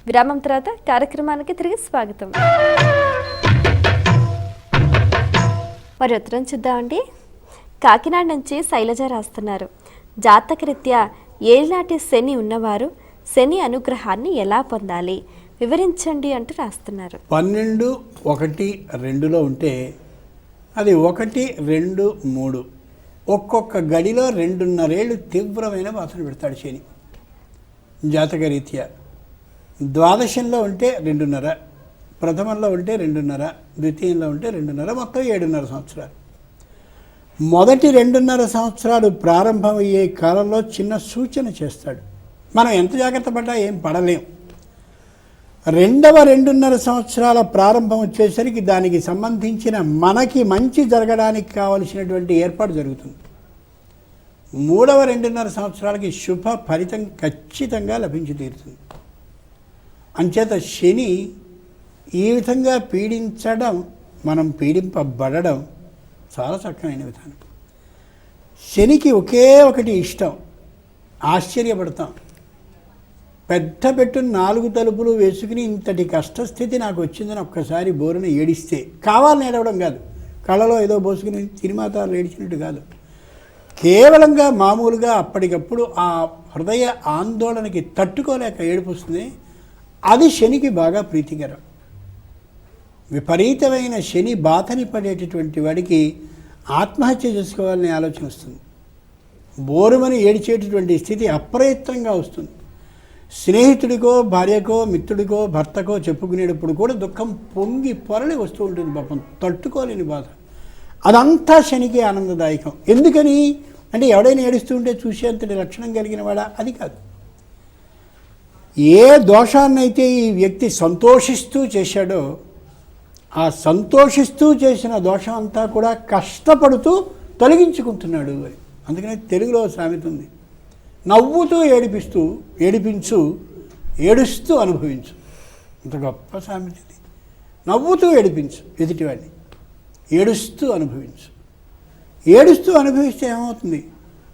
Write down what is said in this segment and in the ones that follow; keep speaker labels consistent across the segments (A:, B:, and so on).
A: విరామం తర్వాత కార్యక్రమానికి తిరిగి స్వాగతం. మరి ఉత్తరం చూద్దామండి. కాకినాడ నుంచి శైలజ రాస్తున్నారు. జాతకరీత్యా ఏలినాటి శని ఉన్నవారు శని అనుగ్రహాన్ని ఎలా పొందాలి వివరించండి అంటూ రాస్తున్నారు.
B: 12, 1, 2లో ఉంటే అది 1, 2, 3 ఒక్కొక్క గడిలో 2.5 ఏళ్ళు తీవ్రమైన వాసన పెడతాడు శని జాతకరీత్యా. ద్వాదశంలో ఉంటే 2.5, ప్రథమంలో ఉంటే 2.5, ద్వితీయంలో ఉంటే 2.5, మొత్తం 7.5 సంవత్సరాలు. మొదటి 2.5 సంవత్సరాలు ప్రారంభమయ్యే కాలంలో చిన్న సూచన చేస్తాడు. మనం ఎంత జాగ్రత్త పడ్డా ఏం పడలేం. రెండవ 2.5 సంవత్సరాల ప్రారంభం వచ్చేసరికి దానికి సంబంధించిన మనకి మంచి జరగడానికి కావలసినటువంటి ఏర్పాటు జరుగుతుంది. మూడవ 2.5 సంవత్సరాలకి శుభ ఫలితం ఖచ్చితంగా లభించి తీరుతుంది. అంచేత శని ఈ విధంగా పీడించడం, మనం పీడింపబడడం చాలా చక్కమైన విధానం. శనికి ఒకే ఒకటి ఇష్టం, ఆశ్చర్యపడతాం. పెద్ద పెట్టు 4 తలుపులు వేసుకుని ఇంతటి కష్టస్థితి నాకు వచ్చిందని ఒక్కసారి బోరున ఏడిస్తే, కావాలని ఏడవడం కాదు, కళ్ళలో ఏదో పోసుకుని సినిమాతాలు ఏడిచినట్టు కాదు, కేవలంగా మామూలుగా అప్పటికప్పుడు ఆ హృదయ ఆందోళనకి తట్టుకోలేక ఏడుపుస్తుంది. అది శనికి బాగా ప్రీతికరం. విపరీతమైన శని బాధని పడేటటువంటి వాడికి ఆత్మహత్య చేసుకోవాలనే ఆలోచన వస్తుంది. బోరుమని ఏడిచేటటువంటి స్థితి అప్రయత్నంగా వస్తుంది. స్నేహితుడికో, భార్యకో, మిత్రుడికో, భర్తకో చెప్పుకునేటప్పుడు కూడా దుఃఖం పొంగి పొరలి వస్తూ ఉంటుంది. పాపం తట్టుకోలేని బాధ. అదంతా శనికి ఆనందదాయకం. ఎందుకని అంటే ఎవడైనా ఏడుస్తూ ఉంటే చూసేంతటి లక్షణం కలిగిన వాడా? అది కాదు. ఏ దోషాన్నైతే ఈ వ్యక్తి సంతోషిస్తూ చేశాడో ఆ సంతోషిస్తూ చేసిన దోషం అంతా కూడా కష్టపడుతూ తొలగించుకుంటున్నాడు. అందుకనే తెలుగులో సామెత ఉంది, నవ్వుతూ ఏడిపించు, ఏడుస్తూ అనుభవించు. ఇంత గొప్ప సామెత ఇది. నవ్వుతూ ఏడిపించు ఎదుటివాడిని, ఏడుస్తూ అనుభవించు. ఏడుస్తూ అనుభవిస్తే ఏమవుతుంది?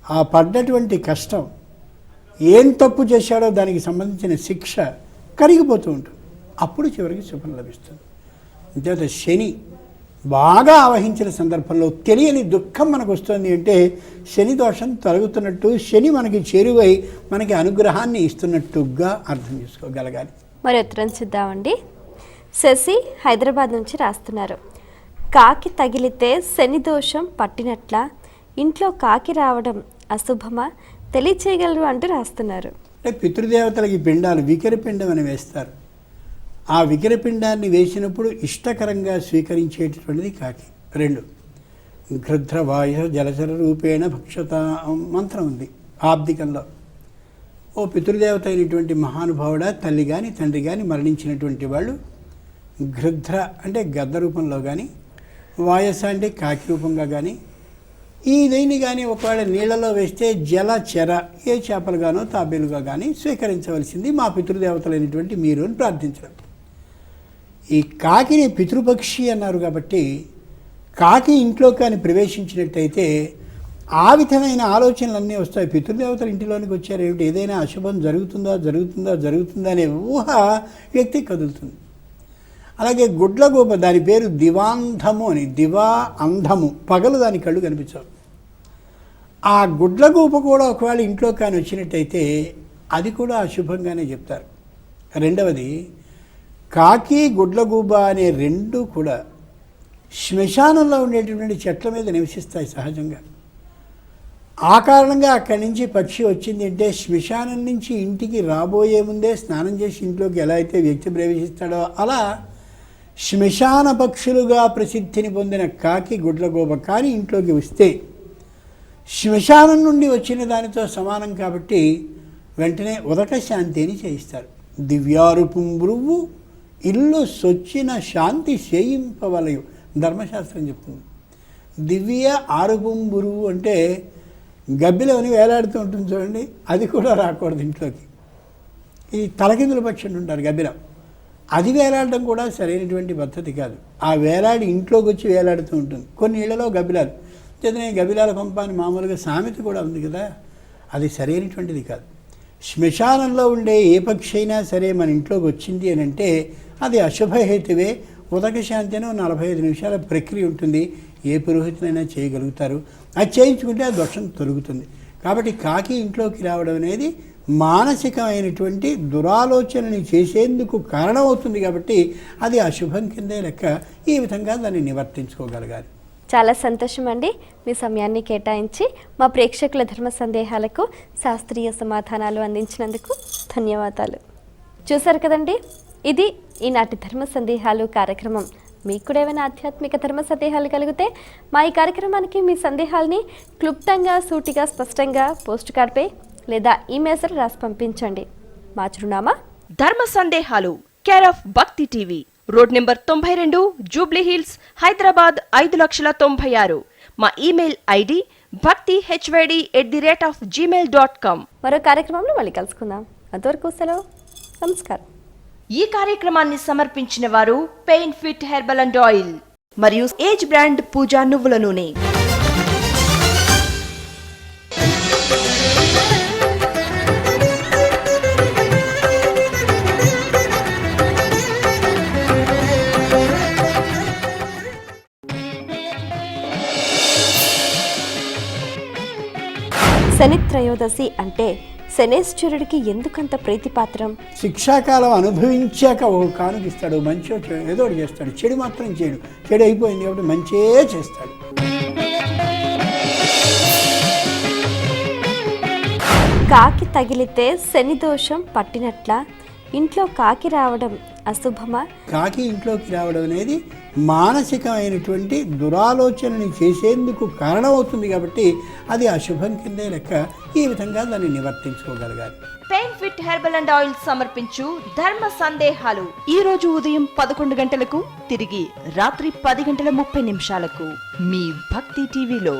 B: ఆ పడ్డటువంటి కష్టం, ఏం తప్పు చేశాడో దానికి సంబంధించిన శిక్ష కరిగిపోతూ ఉంటుంది. అప్పుడు చివరికి శుభం లభిస్తుంది. అంతేత శని బాగా ఆవహించిన సందర్భంలో తెలియని దుఃఖం మనకు వస్తుంది అంటే శని దోషం తొలగుతున్నట్టు, శని మనకి చేరువై మనకి అనుగ్రహాన్ని ఇస్తున్నట్టుగా అర్థం చేసుకోగలగాలి.
A: మరి ఉత్తరం చూద్దామండి. శశి హైదరాబాద్ నుంచి రాస్తున్నారు. కాకి తగిలితే శని దోషం పట్టినట్ల, ఇంట్లో కాకి రావడం అశుభమా తెలియచేయగలరు అంటూ రాస్తున్నారు.
B: అంటే పితృదేవతలకి పిండాలు వికరపిండం అని వేస్తారు. ఆ వికరపిండాన్ని వేసినప్పుడు ఇష్టకరంగా స్వీకరించేటటువంటిది కాకి. 2 గృధ్రవాయు జలచర రూపేణ భక్షత మంత్రం ఉంది ఆబ్దికంలో. ఓ పితృదేవత అయినటువంటి మహానుభావుడా, తల్లి కానీ తండ్రి కానీ మరణించినటువంటి వాళ్ళు గృధ్ర అంటే గద్ద రూపంలో కానీ, వాయస అంటే కాకి రూపంగా కానీ, ఈ దీన్ని కానీ ఒకవేళ నీళ్లలో వేస్తే జలచర ఏ చేపలుగానో తాబేలుగా కానీ స్వీకరించవలసింది మా పితృదేవతలైనటువంటి మీరు అని ప్రార్థించడం. ఈ కాకిని పితృపక్షి అన్నారు కాబట్టి కాకి ఇంట్లో కానీ ప్రవేశించినట్టయితే ఆ విధమైన ఆలోచనలన్నీ వస్తాయి. పితృదేవతల ఇంటిలోనికి వచ్చారు ఏమిటి, ఏదైనా అశుభం జరుగుతుందా అనే ఊహ వ్యక్తి కదులుతుంది. అలాగే గుడ్లగూప, దాని పేరు దివాంధము అని, దివా అంధము, పగలు దాని కళ్ళు కనిపించవు. ఆ గుడ్లగూప కూడా ఒకవేళ ఇంట్లో కానీ వచ్చినట్టయితే అది కూడా అశుభంగానే చెప్తారు. రెండవది కాకి, గుడ్లగూబ అనే 2 కూడా శ్మశానంలో ఉండేటటువంటి చెట్ల మీద నివసిస్తాయి సహజంగా. ఆ కారణంగా అక్కడి నుంచి పక్షి వచ్చింది అంటే శ్మశానం నుంచి ఇంటికి రాబోయే ముందే స్నానం చేసి ఇంట్లోకి ఎలా అయితే వ్యక్తి ప్రవేశిస్తాడో అలా శ్మశాన పక్షులుగా ప్రసిద్ధిని పొందిన కాకి, గుడ్లగూబ కానీ ఇంట్లోకి వస్తే శ్మశానం నుండి వచ్చిన దానితో సమానం కాబట్టి వెంటనే ఉదక శాంతి అని చేయిస్తారు. దివ్యారుపుంబురువు ఇల్లు సొచ్చిన శాంతి చేయింపవలయు ధర్మశాస్త్రం చెప్తుంది. దివ్య ఆరుపుంబురువు అంటే గబ్బిలోని వేలాడుతూ ఉంటుంది చూడండి, అది కూడా రాకూడదు ఇంట్లోకి. ఈ తలకిందుల పక్షులు ఉంటారు గబ్బిలం, అది వేలాడడం కూడా సరైనటువంటి పద్ధతి కాదు. ఆ వేలాడి ఇంట్లోకి వచ్చి వేలాడుతూ ఉంటుంది. కొన్ని ఇళ్లలో గబ్బిలాలు చేతనే గబ్బిలాల పంప అని మామూలుగా సామెత కూడా ఉంది కదా, అది సరైనటువంటిది కాదు. శ్మశానంలో ఉండే ఏ పక్షి అయినా సరే మన ఇంట్లోకి వచ్చింది అని అంటే అది అశుభహేతువే. ఉదక శాంతి అని 45 నిమిషాల ప్రక్రియ ఉంటుంది. ఏ పురోహితులైనా చేయగలుగుతారు. అది చేయించుకుంటే ఆ దోషం తొలుగుతుంది. కాబట్టి కాకి ఇంట్లోకి రావడం అనేది మానసికమైనటువంటి దురాలోచనని చేసేందుకు కారణమవుతుంది. కాబట్టి అది అశుభం కిందే లెక్క. ఈ విధంగా దాన్ని నివర్తించుకోగలగాలి.
A: చాలా సంతోషం అండి. మీ సమయాన్ని కేటాయించి మా ప్రేక్షకుల ధర్మ సందేహాలకు శాస్త్రీయ సమాధానాలు అందించినందుకు ధన్యవాదాలు. చూశారు కదండి, ఇది ఈనాటి ధర్మ సందేహాలు కార్యక్రమం. మీకు కూడా ఏమైనా ఆధ్యాత్మిక ధర్మ సందేహాలు కలిగితే మా ఈ కార్యక్రమానికి మీ సందేహాల్ని క్లుప్తంగా, సూటిగా, స్పష్టంగా పోస్ట్ కార్డ్పై లేదా ఈమెయిల్ రాసి పంపించండి. మా చిరునామా
C: ధర్మ సందేహాలు, కేర్ ఆఫ్ భక్తి TV, road number 92, Jubilee hills, Hyderabad 5,96,000. మా ఈమెయిల్ ఐడి bhakti@gmail.com.
A: మరో కార్యక్రమంలో మళ్ళీ కలుసుకుందాం. అంతవరకు సెలవు. నమస్కారం.
C: ఈ కార్యక్రమాన్ని సమర్పించిన వారు pain fit herbal and oil మరియు ఏజ్ బ్రాండ్ పూజా నువ్వుల నూనె.
A: శని త్రయోదశి అంటే శనేశ్వరుడికి ఎందుకంత ప్రీతిపాత్రం?
B: శిక్షాకాలం అనుభవించాక ఓ కానుకిస్తాడు. మంచి ఏదో ఒకటి చేస్తాడు. చెడు మాత్రం చేయడు. చెడు అయిపోయింది కాబట్టి మంచే చేస్తాడు.
A: కాకి తగిలితే శని దోషం పట్టినట్ల, ఇంట్లో కాకి రావడం అశుభమా?
B: కాకి ఇంట్లోకి రావడం అనేది మానసికమైనటువంటి దురాలోచనని చేసేందుకు కారణమవుతుంది. కాబట్టి అది అశుభం కిందే లెక్క. ఈ విధంగా దాన్ని నివర్తించుకోగలగాలి.
C: Pain fit herbal and oil సమర్పించు ధర్మ సందేహాలు ఈ రోజు ఉదయం 11 గంటలకు, తిరిగి రాత్రి 10:30 మీ భక్తి టీవీలో.